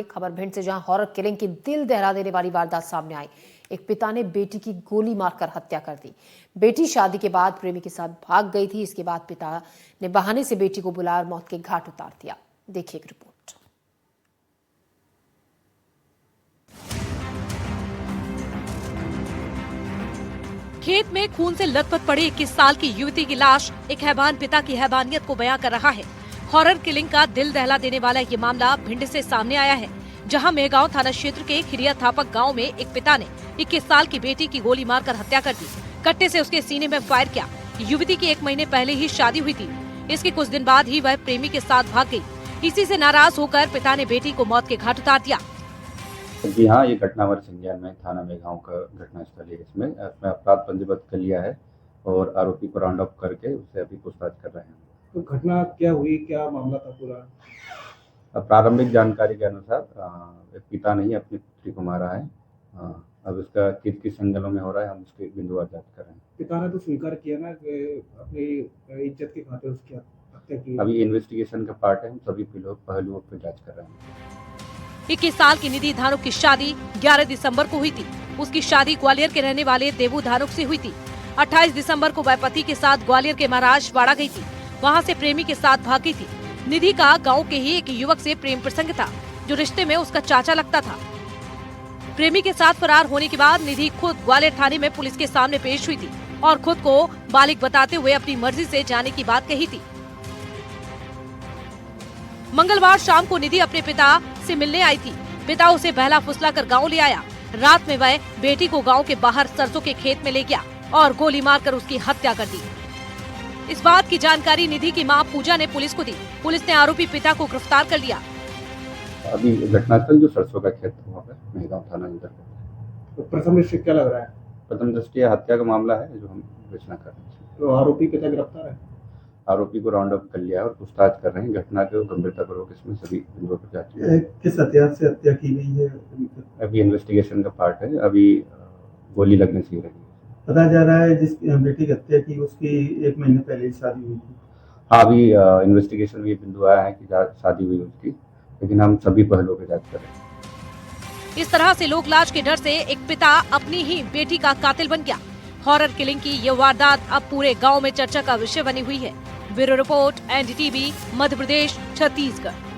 खबर भिंड से, जहां हॉरर किलिंग की दिल दहला देने वाली वारदात सामने आई। एक पिता ने बेटी की गोली मारकर हत्या कर दी। बेटी शादी के बाद प्रेमी के साथ भाग गई थी। इसके बाद पिता ने बहाने से बेटी को बुलाया और मौत के घाट उतार दिया। देखिए एक रिपोर्ट। खेत में खून से लथपथ पड़ी 21 साल की युवती की लाश एक हैवान पिता की हैवानियत को बयां कर रहा है। हॉरर किलिंग का दिल दहला देने वाला ये मामला भिंड से सामने आया है, जहां मेहगांव थाना क्षेत्र के खिरिया थापक गांव में एक पिता ने 21 साल की बेटी की गोली मारकर हत्या कर दी। कट्टे से उसके सीने में फायर किया। युवती की 1 महीने पहले ही शादी हुई थी। इसके कुछ दिन बाद ही वह प्रेमी के साथ भाग गई। इसी से नाराज होकर पिता ने बेटी को मौत के घाट उतार दिया। जी हाँ, ये घटना हमारे संज्ञान में थाना मेहगांव का घटना स्थल है। इसमें अपराध पंजीबद्ध कर लिया है और आरोपी को राउंड अप करके उससे अभी पूछताछ कर रहे हैं। तो घटना क्या हुई, क्या मामला था पूरा? प्रारंभिक जानकारी के अनुसार पिता ने ही अपनी पुत्री को मारा है। अब इसका किस जंगलों में हो रहा है, हम उसकी बिंदुवार जांच कर रहे हैं। पिता ने तो स्वीकार किया ना कि अपनी इज्जत की खातिर उसकी हत्या की। अभी इन्वेस्टिगेशन का पार्ट है, हम सभी पहलुओं पर जाँच कर रहे हैं। 21 साल की निधि धानुक की शादी 11 दिसंबर को हुई थी। उसकी शादी ग्वालियर के रहने वाले देवू धानुक से हुई थी। 28 दिसंबर को वह पति के साथ ग्वालियर के महाराज वाड़ा गई थी। वहां से प्रेमी के साथ भाग गई थी। निधि का गांव के ही एक युवक से प्रेम प्रसंग था, जो रिश्ते में उसका चाचा लगता था। प्रेमी के साथ फरार होने के बाद निधि खुद ग्वालियर थाने में पुलिस के सामने पेश हुई थी और खुद को बालिग बताते हुए अपनी मर्जी से जाने की बात कही थी। मंगलवार शाम को निधि अपने पिता से मिलने आई थी। पिता उसे बहला फुसला कर गाँव ले आया। रात में वह बेटी को गाँव के बाहर सरसों के खेत में ले गया और गोली मारकर उसकी हत्या कर दी। इस बात की जानकारी निधि की मां पूजा ने पुलिस को दी। पुलिस ने आरोपी पिता को गिरफ्तार कर लिया। अभी घटनास्थल जो सरसों का खेत वहाँ पे मेहगांव थाना अंतर्गत। तो प्रथम दृष्टया क्या लग रहा है? प्रथम दृष्टया हत्या का मामला है जो हम विवेचना कर रहे हैं। तो आरोपी पिता गिरफ्तार है? आरोपी को राउंड अप कर लिया और पूछताछ कर रहे हैं। घटना को गंभीरतापूर्वक इसमें सभी बिंदुओं पर जांच की। किस हथियार से हत्या की गई है? अभी इन्वेस्टिगेशन का पार्ट है। अभी गोली लगने से ही रही है। पता जा रहा है जिस बेटी की हत्या की उसकी 1 महीने पहले ही शादी हुई थी। हाँ, अभी इन्वेस्टिगेशन में ये बिंदु आया है कि शादी हुई उसकी, लेकिन हम सभी पहलुओं पर जांच कर रहे हैं। इस तरह से लोक लाज के डर से एक पिता अपनी ही बेटी का कातिल बन गया। हॉरर किलिंग की ये वारदात अब पूरे गांव में चर्चा का विषय बनी हुई है। Bureau report, NDTV, Madhya Pradesh, Chhattisgarh.